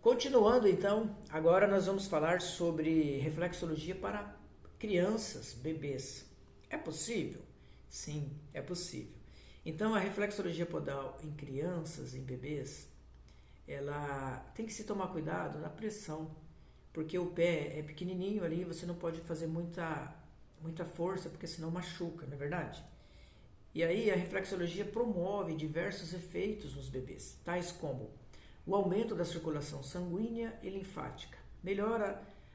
Continuando então, agora nós vamos falar sobre reflexologia para crianças, bebês. É possível? Sim, é possível. Então a reflexologia podal em crianças, em bebês, ela tem que se tomar cuidado na pressão, porque o pé é pequenininho ali, você não pode fazer muita força, porque senão machuca, não é verdade? E aí a reflexologia promove diversos efeitos nos bebês, tais como o aumento da circulação sanguínea e linfática,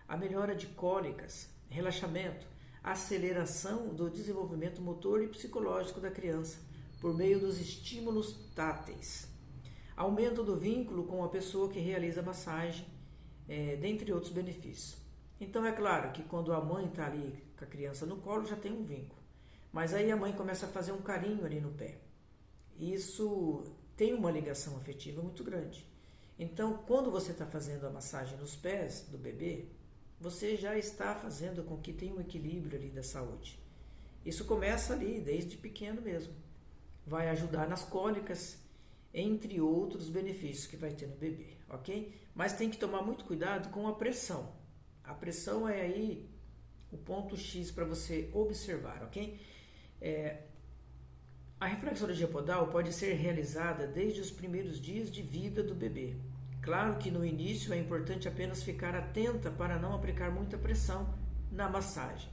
a melhora de cólicas, relaxamento, aceleração do desenvolvimento motor e psicológico da criança por meio dos estímulos táteis, aumento do vínculo com a pessoa que realiza a massagem, dentre outros benefícios. Então é claro que quando a mãe está ali com a criança no colo já tem um vínculo, mas aí a mãe começa a fazer um carinho ali no pé. Isso tem uma ligação afetiva muito grande. Então, quando você está fazendo a massagem nos pés do bebê, você já está fazendo com que tenha um equilíbrio ali da saúde. Isso começa ali, desde pequeno mesmo. Vai ajudar nas cólicas, entre outros benefícios que vai ter no bebê, ok? Mas tem que tomar muito cuidado com a pressão. A pressão é aí o ponto X para você observar, ok? A reflexologia podal pode ser realizada desde os primeiros dias de vida do bebê. Claro que no início é importante apenas ficar atenta para não aplicar muita pressão na massagem.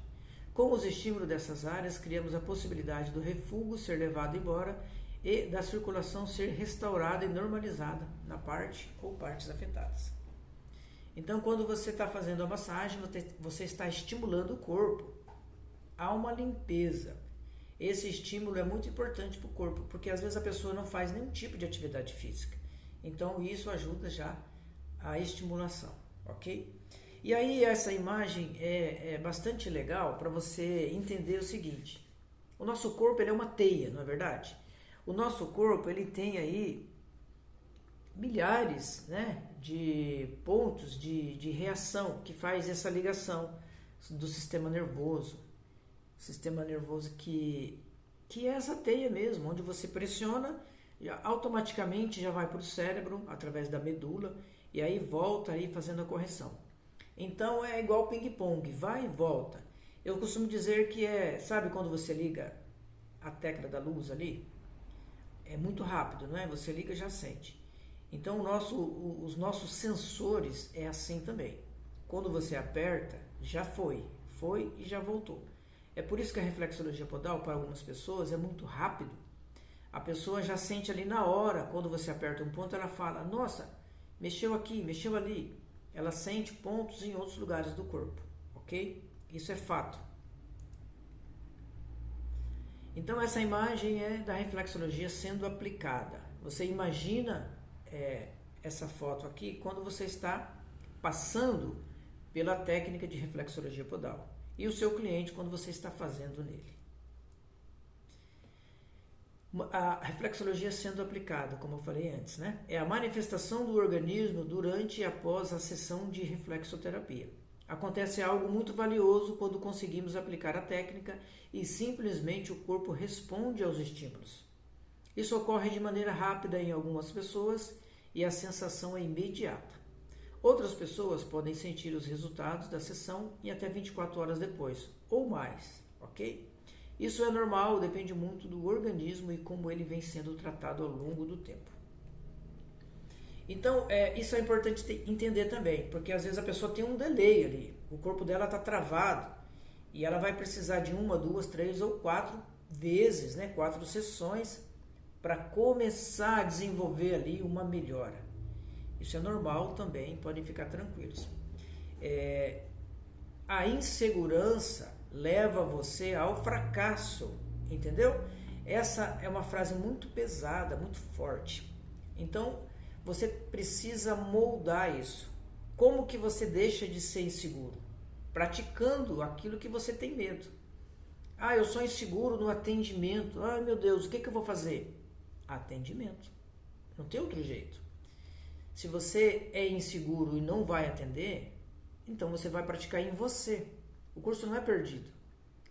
Com os estímulos dessas áreas, criamos a possibilidade do refluxo ser levado embora e da circulação ser restaurada e normalizada na parte ou partes afetadas. Então, quando você está fazendo a massagem, você está estimulando o corpo a uma limpeza. Esse estímulo é muito importante para o corpo, porque às vezes a pessoa não faz nenhum tipo de atividade física. Então isso ajuda já a estimulação, ok? E aí essa imagem é bastante legal para você entender o seguinte. O nosso corpo ele é uma teia, não é verdade? O nosso corpo ele tem aí milhares, né, de pontos de reação que faz essa ligação do sistema nervoso. Sistema nervoso que é essa teia mesmo, onde você pressiona, automaticamente já vai para o cérebro, através da medula, e aí volta aí fazendo a correção. Então é igual ping-pong, vai e volta. Eu costumo dizer que sabe quando você liga a tecla da luz ali? É muito rápido, não é? Você liga e já sente. Então os nossos sensores é assim também. Quando você aperta, já foi e já voltou. É por isso que a reflexologia podal, para algumas pessoas, é muito rápido. A pessoa já sente ali na hora, quando você aperta um ponto, ela fala, nossa, mexeu aqui, mexeu ali. Ela sente pontos em outros lugares do corpo, ok? Isso é fato. Então essa imagem é da reflexologia sendo aplicada. Você imagina essa foto aqui quando você está passando pela técnica de reflexologia podal. E o seu cliente quando você está fazendo nele. A reflexologia sendo aplicada, como eu falei antes, né? É a manifestação do organismo durante e após a sessão de reflexoterapia. Acontece algo muito valioso quando conseguimos aplicar a técnica e simplesmente o corpo responde aos estímulos. Isso ocorre de maneira rápida em algumas pessoas e a sensação é imediata. Outras pessoas podem sentir os resultados da sessão em até 24 horas depois, ou mais, ok? Isso é normal, depende muito do organismo e como ele vem sendo tratado ao longo do tempo. Então, isso é importante entender também, porque às vezes a pessoa tem um delay ali, o corpo dela está travado e ela vai precisar de 1, 2, 3 ou 4 vezes, né, 4 sessões para começar a desenvolver ali uma melhora. Isso é normal também, podem ficar tranquilos. A insegurança leva você ao fracasso, entendeu? Essa é uma frase muito pesada, muito forte. Então, você precisa moldar isso. Como que você deixa de ser inseguro? Praticando aquilo que você tem medo. Eu sou inseguro no atendimento. Meu Deus, o que eu vou fazer? Atendimento. Não tem outro jeito. Se você é inseguro e não vai atender, então você vai praticar em você. O curso não é perdido.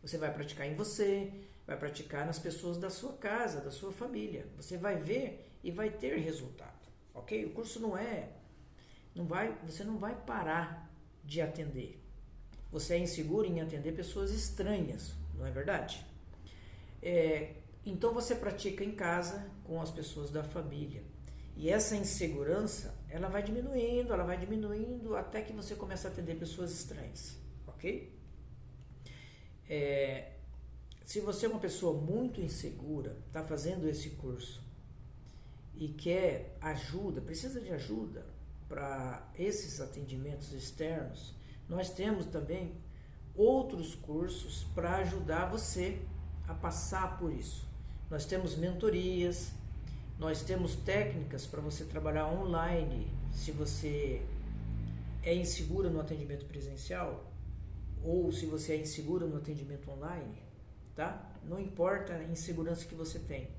Você vai praticar em você, vai praticar nas pessoas da sua casa, da sua família. Você vai ver e vai ter resultado, ok? O curso não é Você não vai parar de atender. Você é inseguro em atender pessoas estranhas, não é verdade? Então você pratica em casa com as pessoas da família. E essa insegurança, ela vai diminuindo até que você começa a atender pessoas estranhas, ok? Se você é uma pessoa muito insegura, está fazendo esse curso e quer ajuda, precisa de ajuda para esses atendimentos externos, nós temos também outros cursos para ajudar você a passar por isso. Nós temos mentorias, nós temos técnicas para você trabalhar online se você é insegura no atendimento presencial ou se você é insegura no atendimento online, tá? Não importa a insegurança que você tem.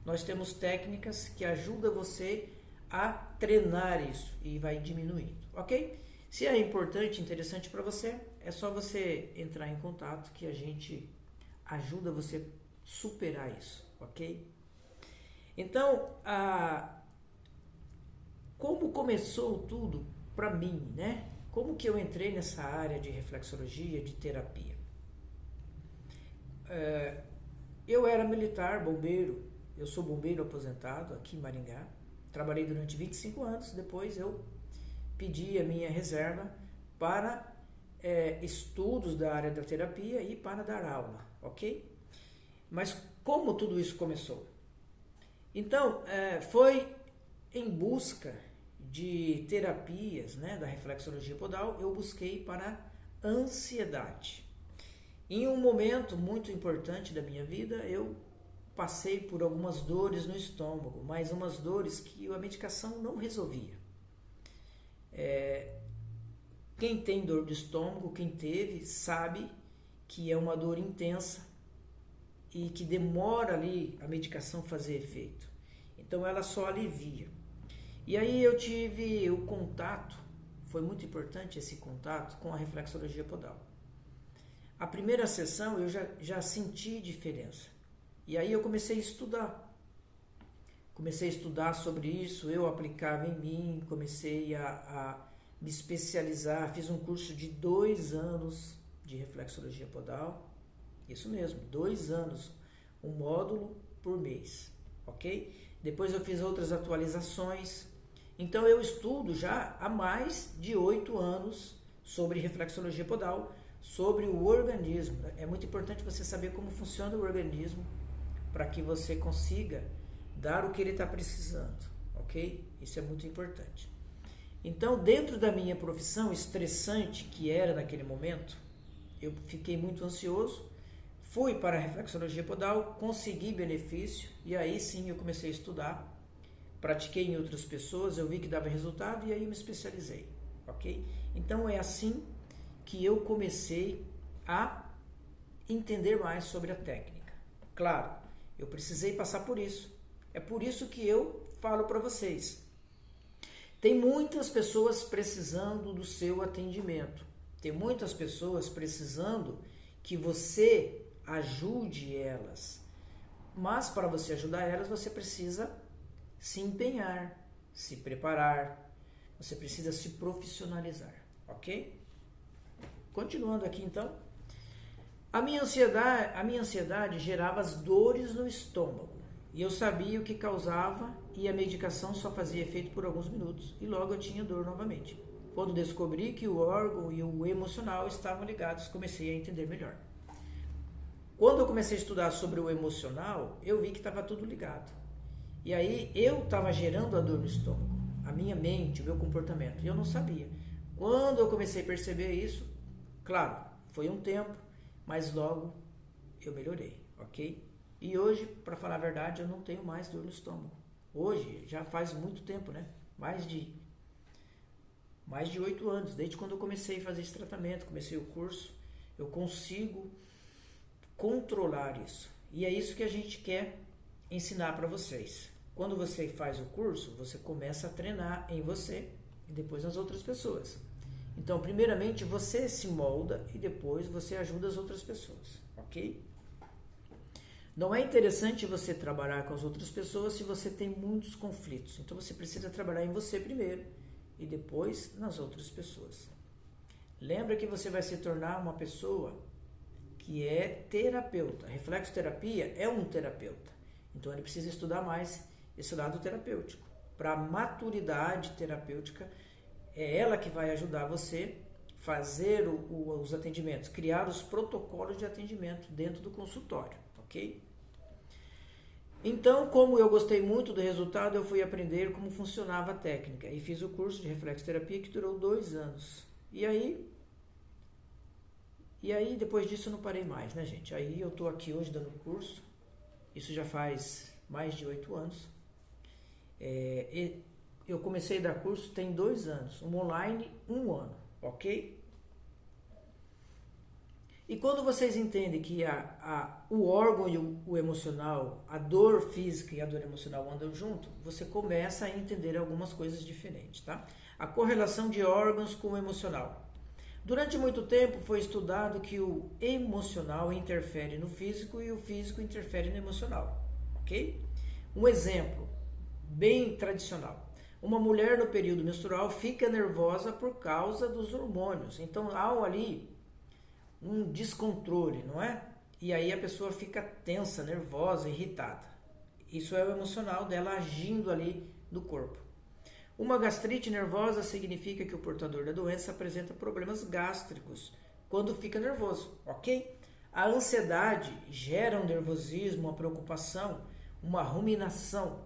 Nós temos técnicas que ajudam você a treinar isso e vai diminuindo, ok? Se é importante, interessante para você, é só você entrar em contato que a gente ajuda você a superar isso, ok? Então, como começou tudo para mim, né? Como que eu entrei nessa área de reflexologia, de terapia? Eu era militar, bombeiro, eu sou bombeiro aposentado aqui em Maringá, trabalhei durante 25 anos, depois eu pedi a minha reserva para estudos da área da terapia e para dar aula, ok? Mas como tudo isso começou? Então, foi em busca de terapias, né, da reflexologia podal, eu busquei para ansiedade. Em um momento muito importante da minha vida, eu passei por algumas dores no estômago, mas umas dores que a medicação não resolvia. Quem tem dor de estômago, quem teve, sabe que é uma dor intensa e que demora ali a medicação fazer efeito. Então ela só alivia. E aí eu tive o contato, foi muito importante esse contato com a reflexologia podal. A primeira sessão eu já senti diferença. E aí eu comecei a estudar. Comecei a estudar sobre isso, eu aplicava em mim, comecei a me especializar, fiz um curso de 2 anos de reflexologia podal. Isso mesmo, 2 anos, um módulo por mês, ok? Depois eu fiz outras atualizações. Então eu estudo já há mais de 8 anos sobre reflexologia podal, sobre o organismo. É muito importante você saber como funciona o organismo para que você consiga dar o que ele está precisando, ok? Isso é muito importante. Então, dentro da minha profissão estressante que era naquele momento, eu fiquei muito ansioso, fui para a reflexologia podal, consegui benefício e aí sim eu comecei a estudar, pratiquei em outras pessoas, eu vi que dava resultado e aí eu me especializei, ok? Então é assim que eu comecei a entender mais sobre a técnica. Claro, eu precisei passar por isso. É por isso que eu falo para vocês. Tem muitas pessoas precisando do seu atendimento. Tem muitas pessoas precisando que você ajude elas. Mas para você ajudar elas, você precisa se empenhar, se preparar. Você precisa se profissionalizar, ok? Continuando aqui então. A minha ansiedade gerava as dores no estômago. E eu sabia o que causava e a medicação só fazia efeito por alguns minutos. E logo eu tinha dor novamente. Quando descobri que o órgão e o emocional estavam ligados, comecei a entender melhor. Quando eu comecei a estudar sobre o emocional, eu vi que estava tudo ligado. E aí eu estava gerando a dor no estômago, a minha mente, o meu comportamento. E eu não sabia. Quando eu comecei a perceber isso, claro, foi um tempo, mas logo eu melhorei, ok? E hoje, para falar a verdade, eu não tenho mais dor no estômago. Hoje, já faz muito tempo, né? Mais de 8 anos, desde quando eu comecei a fazer esse tratamento, comecei o curso, eu consigo controlar isso. E é isso que a gente quer ensinar para vocês. Quando você faz o curso, você começa a treinar em você e depois nas outras pessoas. Então, primeiramente, você se molda e depois você ajuda as outras pessoas, ok? Não é interessante você trabalhar com as outras pessoas se você tem muitos conflitos. Então, você precisa trabalhar em você primeiro e depois nas outras pessoas. Lembra que você vai se tornar uma pessoa que é terapeuta. A reflexoterapia é um terapeuta. Então ele precisa estudar mais esse lado terapêutico. Para a maturidade terapêutica, é ela que vai ajudar você a fazer os atendimentos, criar os protocolos de atendimento dentro do consultório, ok? Então, como eu gostei muito do resultado, eu fui aprender como funcionava a técnica e fiz o curso de reflexoterapia que durou 2 anos. E aí, depois disso eu não parei mais, né, gente? Aí eu tô aqui hoje dando curso, isso já faz mais de 8 anos. Eu comecei a dar curso tem 2 anos, um online, 1 ano, ok? E quando vocês entendem que o órgão e o emocional, a dor física e a dor emocional andam junto, você começa a entender algumas coisas diferentes, tá? A correlação de órgãos com o emocional. Durante muito tempo foi estudado que o emocional interfere no físico e o físico interfere no emocional, ok? Um exemplo bem tradicional. Uma mulher no período menstrual fica nervosa por causa dos hormônios. Então há ali um descontrole, não é? E aí a pessoa fica tensa, nervosa, irritada. Isso é o emocional dela agindo ali no corpo. Uma gastrite nervosa significa que o portador da doença apresenta problemas gástricos quando fica nervoso, ok? A ansiedade gera um nervosismo, uma preocupação, uma ruminação.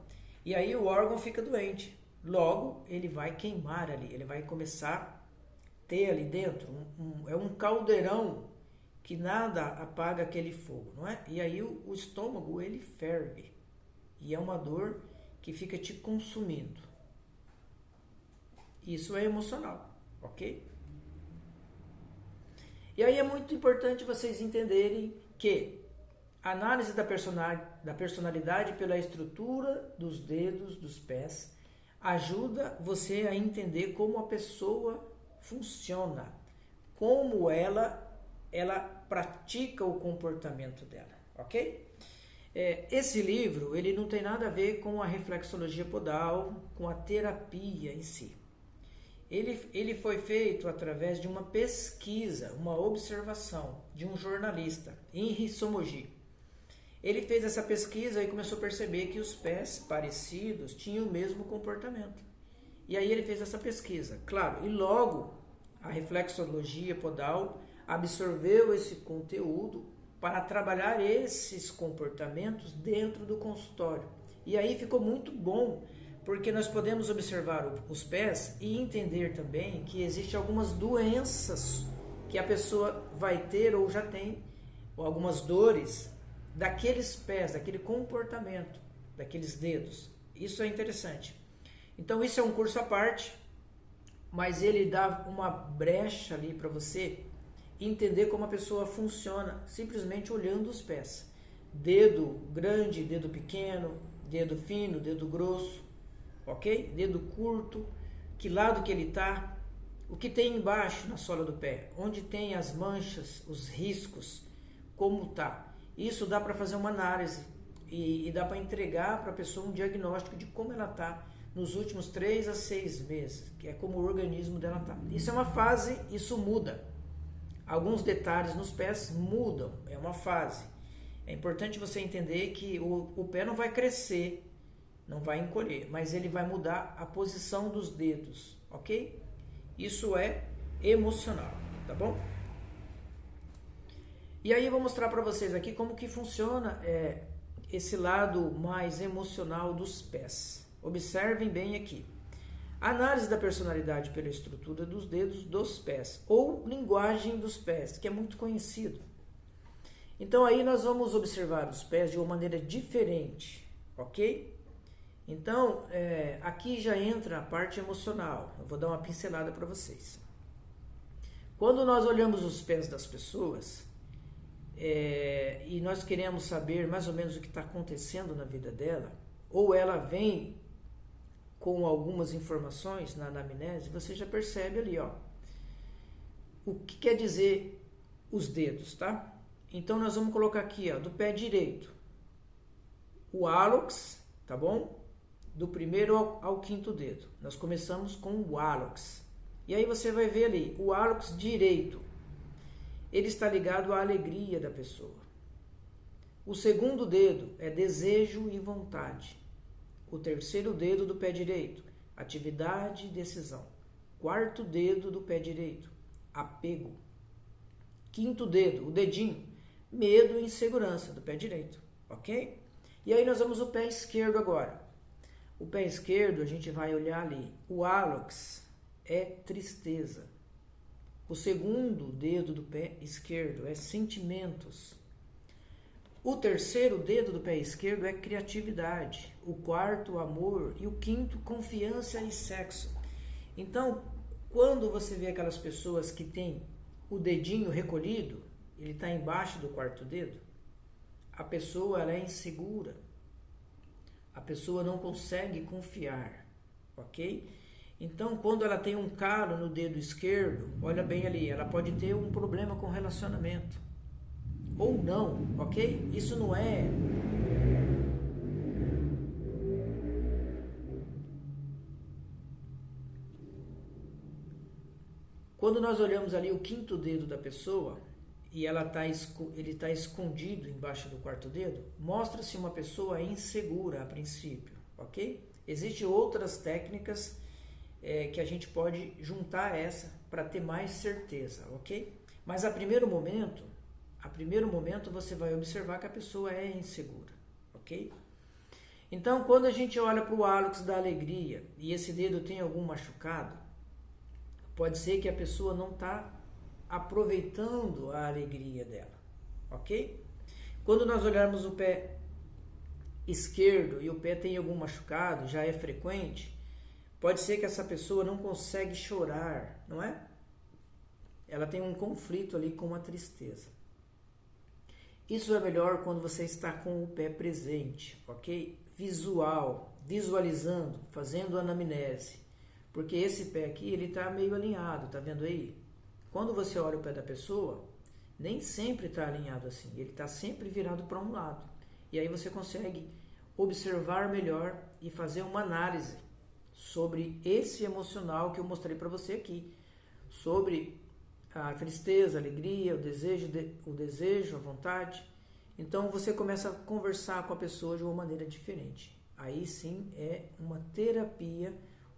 E aí o órgão fica doente. Logo, ele vai queimar ali, ele vai começar a ter ali dentro é um caldeirão que nada apaga aquele fogo, não é? E aí o estômago, ele ferve. E é uma dor que fica te consumindo. Isso é emocional, ok? E aí é muito importante vocês entenderem que a análise da personalidade pela estrutura dos dedos, dos pés, ajuda você a entender como a pessoa funciona, como ela pratica o comportamento dela, ok? Esse livro, ele não tem nada a ver com a reflexologia podal, com a terapia em si. Ele foi feito através de uma pesquisa, uma observação de um jornalista, Henri Somogy. Ele fez essa pesquisa e começou a perceber que os pés parecidos tinham o mesmo comportamento. E aí ele fez essa pesquisa, claro, e logo a reflexologia podal absorveu esse conteúdo para trabalhar esses comportamentos dentro do consultório. E aí ficou muito bom, porque nós podemos observar os pés e entender também que existem algumas doenças que a pessoa vai ter ou já tem, ou algumas dores daqueles pés, daquele comportamento, daqueles dedos. Isso é interessante. Então isso é um curso à parte, mas ele dá uma brecha ali para você entender como a pessoa funciona, simplesmente olhando os pés. Dedo grande, dedo pequeno, dedo fino, dedo grosso, ok? Dedo curto, que lado que ele está, o que tem embaixo na sola do pé, onde tem as manchas, os riscos, como está. Isso dá para fazer uma análise e dá para entregar para a pessoa um diagnóstico de como ela está nos últimos 3 a 6 meses, que é como o organismo dela está. Isso é uma fase, isso muda. Alguns detalhes nos pés mudam, é uma fase. É importante você entender que o pé não vai crescer, não vai encolher, mas ele vai mudar a posição dos dedos, ok? Isso é emocional, tá bom? E aí eu vou mostrar para vocês aqui como que funciona esse lado mais emocional dos pés. Observem bem aqui. Análise da personalidade pela estrutura dos dedos dos pés, ou linguagem dos pés, que é muito conhecido. Então aí nós vamos observar os pés de uma maneira diferente, ok? Então, aqui já entra a parte emocional. Eu vou dar uma pincelada para vocês. Quando nós olhamos os pés das pessoas, e nós queremos saber mais ou menos o que está acontecendo na vida dela, ou ela vem com algumas informações na anamnese, você já percebe ali, ó, o que quer dizer os dedos, tá? Então nós vamos colocar aqui, ó, do pé direito, o hálux, tá bom? do primeiro ao quinto dedo. Nós começamos com o hálux. E aí você vai ver ali, o hálux direito, ele está ligado à alegria da pessoa. O segundo dedo é desejo e vontade. O terceiro dedo do pé direito, atividade e decisão. Quarto dedo do pé direito, apego. Quinto dedo, o dedinho, medo e insegurança do pé direito, ok? E aí nós vamos o pé esquerdo agora. O pé esquerdo, a gente vai olhar ali, o hálux é tristeza. O segundo dedo do pé esquerdo é sentimentos. O terceiro dedo do pé esquerdo é criatividade. O quarto, amor. E o quinto, confiança e sexo. Então, quando você vê aquelas pessoas que têm o dedinho recolhido, ele está embaixo do quarto dedo, a pessoa ela é insegura. A pessoa não consegue confiar, ok? Então, quando ela tem um calo no dedo esquerdo, olha bem ali, ela pode ter um problema com relacionamento. Ou não, ok? Isso não é... Quando nós olhamos ali o quinto dedo da pessoa e ele está escondido embaixo do quarto dedo, mostra-se uma pessoa insegura a princípio, ok? Existem outras técnicas que a gente pode juntar essa para ter mais certeza, ok? Mas a primeiro momento você vai observar que a pessoa é insegura, ok? Então, quando a gente olha para o hálux da alegria e esse dedo tem algum machucado, pode ser que a pessoa não está aproveitando a alegria dela, ok? Quando nós olharmos o pé esquerdo e o pé tem algum machucado, já é frequente, pode ser que essa pessoa não consegue chorar, não é? Ela tem um conflito ali com a tristeza. Isso é melhor quando você está com o pé presente, ok? Visualizando, fazendo anamnese. Porque esse pé aqui, ele está meio alinhado, tá vendo aí? Quando você olha o pé da pessoa, nem sempre está alinhado assim. Ele está sempre virado para um lado. E aí você consegue observar melhor e fazer uma análise sobre esse emocional que eu mostrei para você aqui. Sobre a tristeza, a alegria, o desejo, a vontade. Então você começa a conversar com a pessoa de uma maneira diferente. Aí sim é uma terapia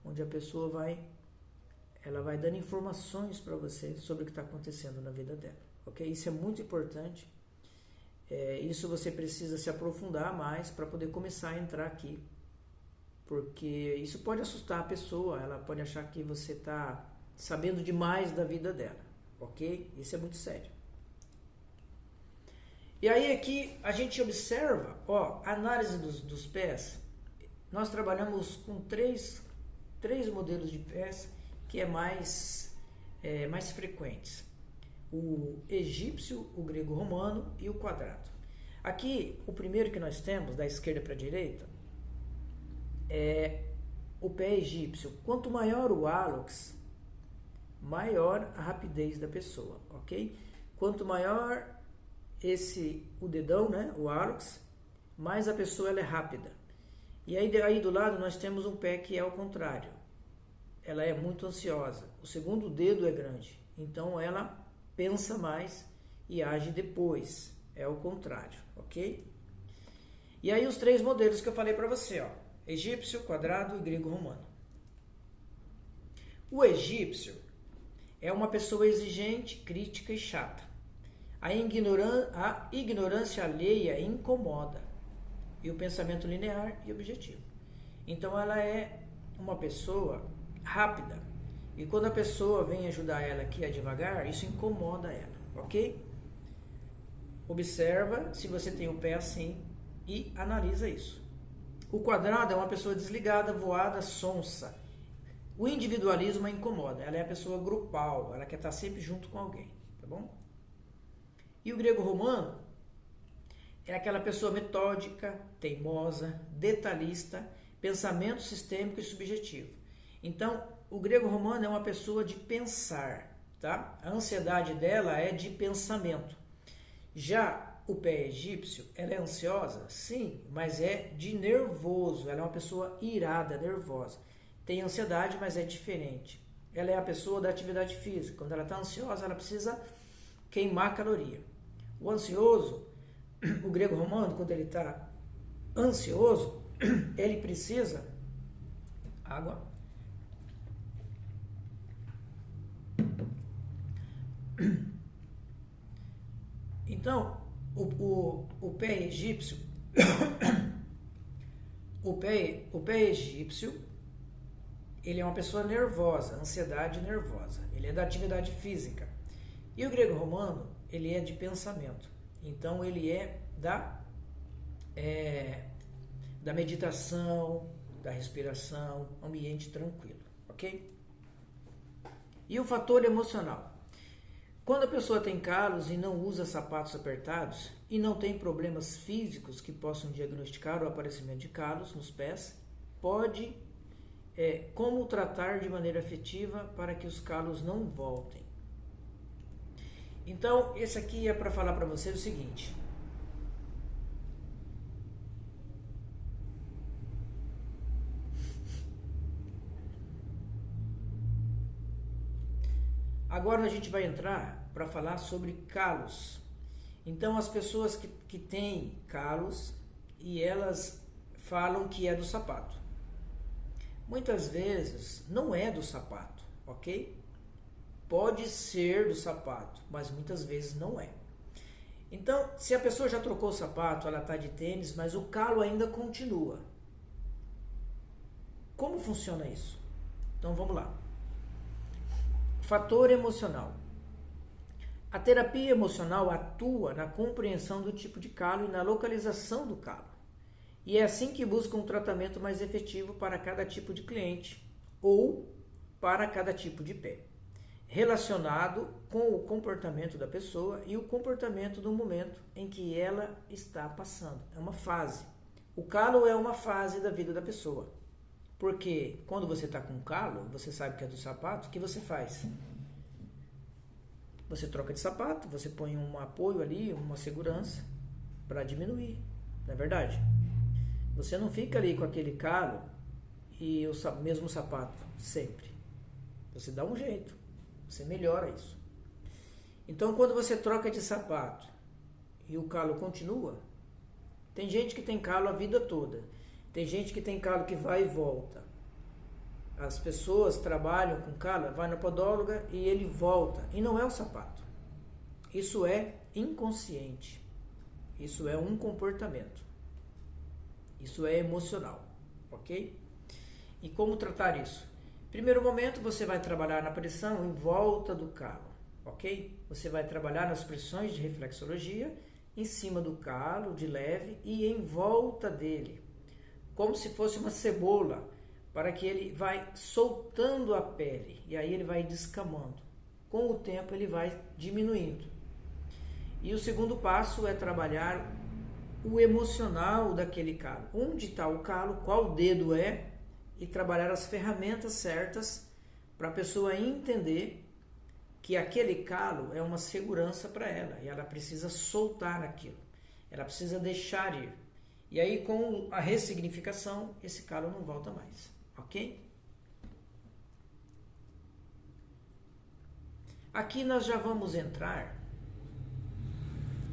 onde a pessoa vai dando informações para você sobre o que está acontecendo na vida dela, ok? Isso é muito importante. Isso você precisa se aprofundar mais para poder começar a entrar aqui, porque isso pode assustar a pessoa, ela pode achar que você está sabendo demais da vida dela, ok? Isso é muito sério. E aí aqui a gente observa, análise dos pés. Nós trabalhamos com três modelos de pés que é mais frequentes. O egípcio, o grego-romano e o quadrado. Aqui, o primeiro que nós temos, da esquerda para a direita, é o pé egípcio. Quanto maior o hálux, maior a rapidez da pessoa, ok? Quanto maior o dedão, né, o hálux, mais a pessoa ela é rápida. E aí do lado nós temos um pé que é ao contrário. Ela é muito ansiosa. O segundo dedo é grande. Então ela pensa mais e age depois. É o contrário, ok? E aí os três modelos que eu falei para você, egípcio, quadrado e grego-romano. O egípcio é uma pessoa exigente, crítica e chata. A ignorância alheia incomoda. E o pensamento linear e objetivo. Então ela é uma pessoa rápida. E quando a pessoa vem ajudar ela aqui a devagar, isso incomoda ela, ok? Observa se você tem o pé assim e analisa isso. O quadrado é uma pessoa desligada, voada, sonsa. O individualismo a incomoda. Ela é a pessoa grupal, ela quer estar sempre junto com alguém, tá bom? E o grego-romano é aquela pessoa metódica, teimosa, detalhista, pensamento sistêmico e subjetivo. Então, o grego-romano é uma pessoa de pensar, tá? A ansiedade dela é de pensamento. Já o pé egípcio, ela é ansiosa? Sim, mas é de nervoso. Ela é uma pessoa irada, nervosa. Tem ansiedade, mas é diferente. Ela é a pessoa da atividade física. Quando ela está ansiosa, ela precisa queimar caloria. O ansioso, o grego romano, quando ele está ansioso, ele precisa água. Então, o pé egípcio, o pé egípcio, ele é uma pessoa nervosa, ansiedade nervosa. Ele é da atividade física. E o grego romano, ele é de pensamento. Então, ele é da meditação, da respiração, ambiente tranquilo, ok? E o fator emocional. Quando a pessoa tem calos e não usa sapatos apertados e não tem problemas físicos que possam diagnosticar o aparecimento de calos nos pés, pode como tratar de maneira efetiva para que os calos não voltem. Então, esse aqui é para falar para vocês o seguinte. Agora a gente vai entrar para falar sobre calos. Então, as pessoas que têm calos e elas falam que é do sapato. Muitas vezes não é do sapato, ok? Pode ser do sapato, mas muitas vezes não é. Então, se a pessoa já trocou o sapato, ela está de tênis, mas o calo ainda continua. Como funciona isso? Então, vamos lá. Fator emocional. A terapia emocional atua na compreensão do tipo de calo e na localização do calo. E é assim que busca um tratamento mais efetivo para cada tipo de cliente ou para cada tipo de pé, relacionado com o comportamento da pessoa e o comportamento do momento em que ela está passando. É uma fase. O calo é uma fase da vida da pessoa. Porque quando você está com calo, você sabe que é do sapato, o que você faz? Você troca de sapato, você põe um apoio ali, uma segurança para diminuir, não é verdade? Você não fica ali com aquele calo e o mesmo sapato sempre. Você dá um jeito, você melhora isso. Então, quando você troca de sapato e o calo continua, tem gente que tem calo a vida toda. Tem gente que tem calo que vai e volta. As pessoas trabalham com calo, vai na podóloga e ele volta. E não é o sapato. Isso é inconsciente. Isso é um comportamento. Isso é emocional, ok? E como tratar isso? Primeiro momento, você vai trabalhar na pressão em volta do calo, ok? Você vai trabalhar nas pressões de reflexologia em cima do calo, de leve, e em volta dele, como se fosse uma cebola, para que ele vai soltando a pele, e aí ele vai descamando. Com o tempo ele vai diminuindo. E o segundo passo é trabalhar o emocional daquele calo. Onde está o calo, qual dedo é, e trabalhar as ferramentas certas para a pessoa entender que aquele calo é uma segurança para ela, e ela precisa soltar aquilo, ela precisa deixar ir. E aí, com a ressignificação, esse calo não volta mais, ok? Aqui nós já vamos entrar